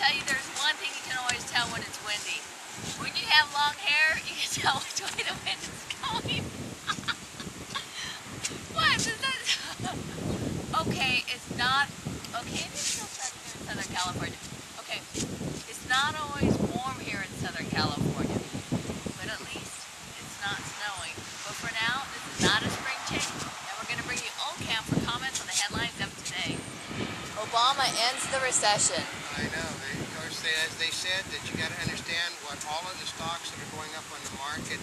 tell you there's one thing you can always tell when it's windy. When you have long hair, you can tell which way the wind is going. What? Is that... Okay, it's not... Okay, it's still sunny here in Southern California. Okay, it's not always warm here in Southern California, but at least it's not snowing. But for now, this is not a spring change, and we're going to bring you Oldecam for comments on the headlines of today. Obama ends the recession. I know. Of course, as they said, that you got to understand what all of the stocks that are going up on the market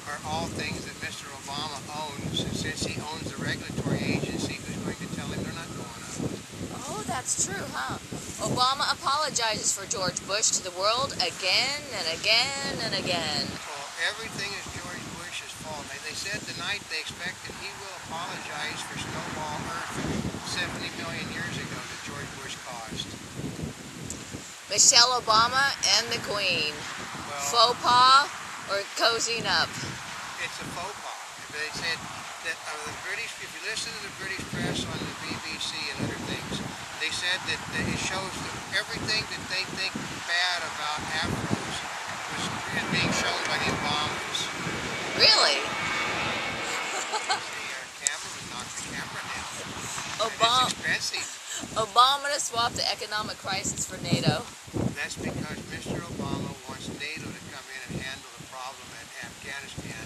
are all things that Mr. Obama owns, and since he owns the regulatory agency, who's going to tell him they're not going up? Oh, that's true, huh? Obama apologizes for George Bush to the world again and again and again. Well, everything is George Bush's fault. They said tonight they expect that he will apologize for Snowball Earth 70 million years ago that George Bush caused. Michelle Obama and the Queen. Well, Faux pas or cozying up? It's a faux pas. They said that the British, if you listen to the British press on the BBC and other things, they said that it shows that everything that they think bad about Afros was being shown by the Obamas. Really? The camera would knock the camera down. Obama, it's expensive. Obama to swap the economic crisis for NATO. That's because Mr. Obama wants NATO to come in and handle the problem at Afghanistan,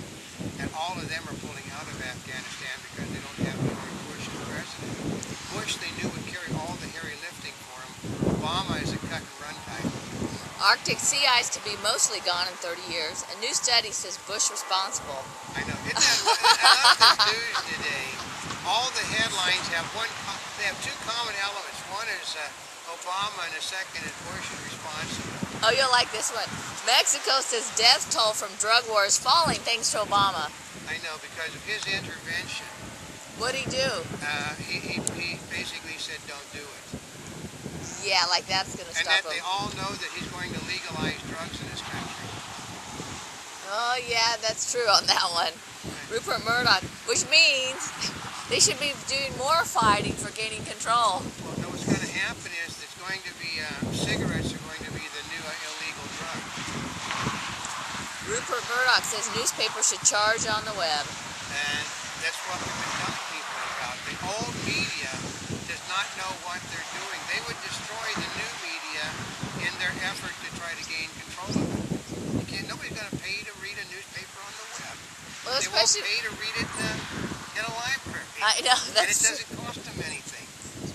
and all of them are pulling out of Afghanistan because they don't have George Bush as president. Bush, they knew, would carry all the heavy lifting for him. Obama is a cut and run type. Arctic sea ice to be mostly gone in 30 years. A new study says Bush responsible. I know. I love this news today. All the headlines have they have two common elements. One is Obama, and the second is Bush is responsible. Oh, you'll like this one. Mexico says death toll from drug war is falling thanks to Obama. I know, because of his intervention. What'd he do? He basically said don't do it. Yeah, like that's going to and stop that him. they all know that he's going to legalize drugs in this country. Oh, yeah, that's true on that one. Rupert Murdoch, which means they should be doing more fighting for gaining control. Well, no, what's going to happen is there's going to be, cigarettes are going to be the new illegal drug. Rupert Murdoch says newspapers should charge on the web. And that's what we've been telling people about. The old media does not know what they're doing. They would destroy the new media in their effort to try to gain control of it. Nobody's going to pay to read a newspaper on the web. Well, they won't pay to read it in a library. I know, that's and it doesn't cost them anything.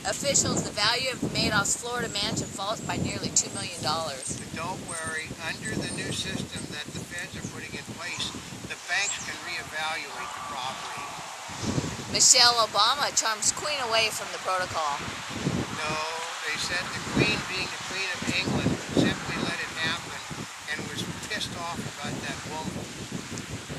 Officials, the value of Madoff's Florida mansion falls by nearly $2 million. But don't worry, under the new system that the feds are putting in place, the banks can reevaluate the property. Michelle Obama charms Queen away from the protocol. No, they said the Queen, being the Queen of England, simply let it happen and was pissed off about that woman.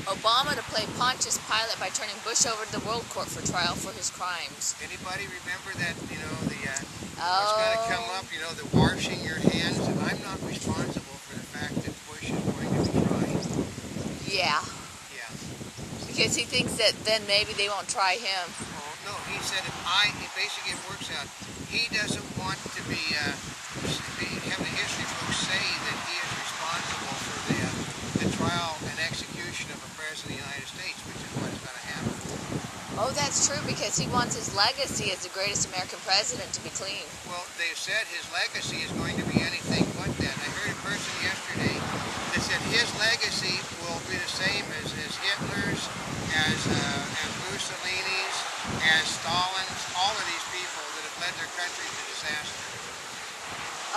Obama to play Pontius Pilate by turning Bush over to the World Court for trial for his crimes. Anybody remember that, the what's going to come up, the washing your hands? I'm not responsible for the fact that Bush is going to be tried. Yeah. Yeah. Because he thinks that then maybe they won't try him. Oh, no, he said basically it works out. He doesn't want to be, have the history books say that he is responsible for the trial and execution of a president of the United States, which is what's going to happen. Oh, that's true, because he wants his legacy as the greatest American president to be clean. Well, they've said his legacy is going to be anything but that. I heard a person yesterday that said his legacy will be the same as Hitler's, as Mussolini's, as Stalin's, all of these people that have led their country to disaster.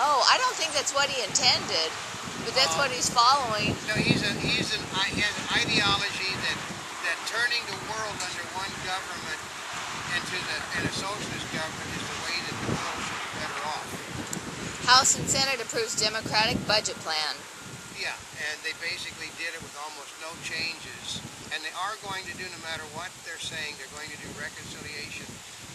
Oh, I don't think that's what he intended, but that's what he's following. No, he has an ideology that turning the world under one government and a socialist government is the way that the world should be better off. House and Senate approves Democratic budget plan. Yeah, and they basically did it with almost no changes. And they are going to do, no matter what they're saying, they're going to do reconciliation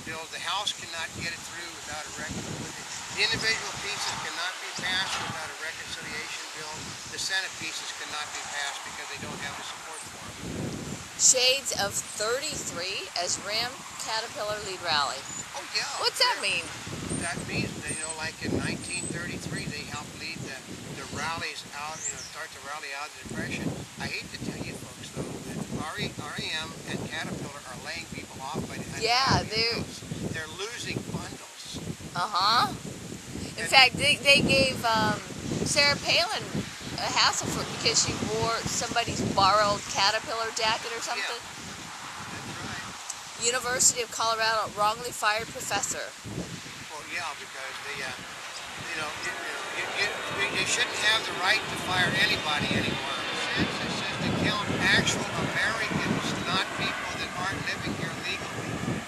bills. The House cannot get it through without a reconciliation. The individual pieces cannot be passed without a reconciliation bill. The Senate pieces cannot be passed because they don't have the support for them. Shades of 33 as Rim Caterpillar lead rally. Oh, yeah. What's that mean? That means, like in 1933, they helped lead start to rally out of the depression. I hate to tell you folks though that REM and Caterpillar are laying people off by the Yeah, they're losing bundles. uh-huh. In fact, they gave Sarah Palin a hassle because she wore somebody's borrowed Caterpillar jacket or something. Yeah, that's right. University of Colorado wrongly fired professor. Well, yeah, because you shouldn't have the right to fire anybody anymore. It says to count actual Americans, not people that aren't living here legally.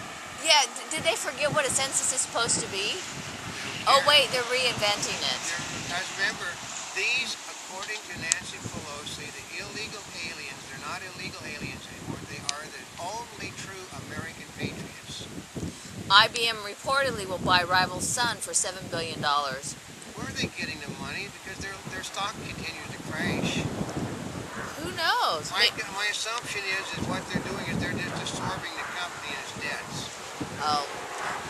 Yeah, did they forget what a census is supposed to be? They don't Oh care. wait, they're reinventing it. Guys, remember, these, according to Nancy Pelosi, the illegal aliens, they're not illegal aliens anymore. They are the only true American patriots. IBM reportedly will buy rival Sun for $7 billion. Where are they getting the money? Because their stock continues to crash. Who knows? My assumption is what they're doing is they're just absorbing the company in its debts. Oh.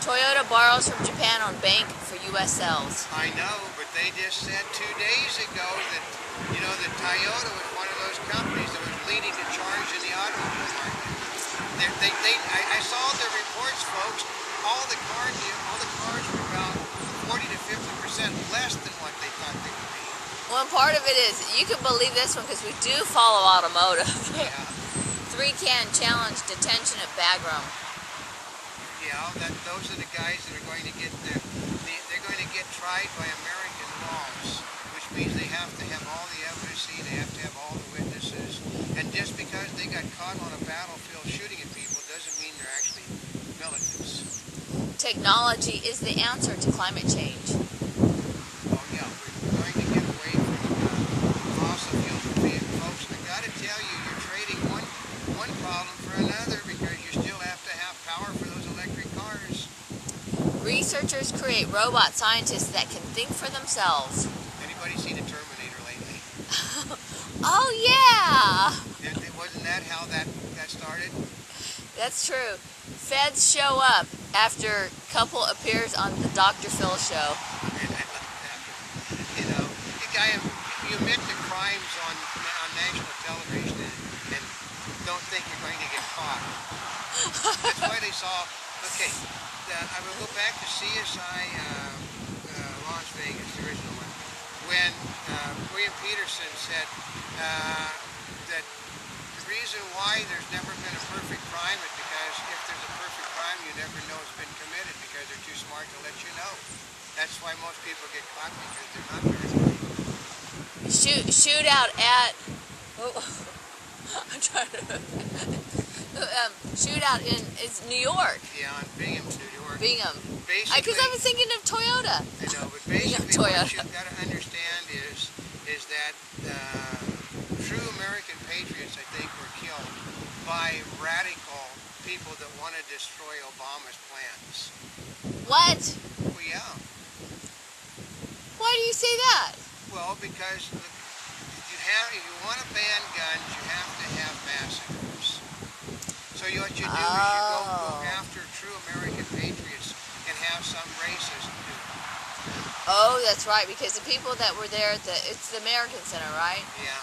Toyota borrows from Japan on bank for U.S. sales. I know, but they just said 2 days ago that, that Toyota was one of those companies that was leading the charge in the automobile market. I saw the reports, folks. All the cars were about 40 to 50% less than what they thought they would be. One part of it is, you can believe this one because we do follow automotive. Yeah. 3can challenge detention at Bagram. Yeah, those are the guys that are going to get they're going to get tried by American laws, which means they have to have all the evidence, they have to have all the witnesses, and just because they got caught on a battlefield shooting at people doesn't mean they're actually militants. Technology is the answer to climate change. Oh yeah, we're going to get away from fossil fuels. Folks, I got to tell you, you're trading one problem for another because you still have to have power for those electric cars. Researchers create robot scientists that can think for themselves. Anybody see the Terminator lately? Oh yeah! Wasn't that how that started? That's true. Feds show up after couple appears on the Dr. Phil show. You admit to crimes on national television and don't think you're going to get caught. That's why they saw. Okay, I will go back to CSI Las Vegas, the original one, when William Peterson said that the reason why there's never been a perfect crime is because if there's a perfect crime, you never know it's been committed because they're too smart to let you know. That's why most people get caught because they're not very smart. Shootout at. Oh, I'm trying to. Shootout is New York. Yeah, in Bingham, New York. Bingham. Basically, Because I was thinking of Toyota. I know, but basically what you've got to understand is that true American patriots, I think, were killed by radical people that want to destroy Obama's plans. What? Well, yeah. Why do you say that? Well, because if you want to ban guns, you have to have massacres. So what you do is you go after true American patriots and have some racist do it. Oh, that's right. Because the people that were there at it's the American Center, right? Yeah.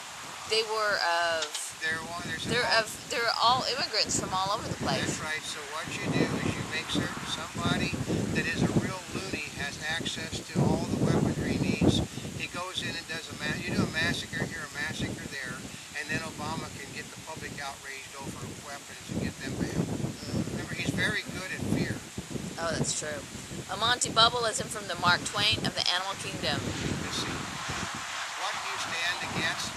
They were of. They're all immigrants from all over the place. That's right. So what you do is you make certain somebody that is a real loony has access to all the weaponry he needs. He goes in and does you do a massacre here, a massacre there, and then Obama can get the public outraged over weapons and get them banned. Remember, he's very good at fear. Oh, that's true. A Monty Bubbleism from the Mark Twain of the Animal Kingdom. Let's see. What do you stand against?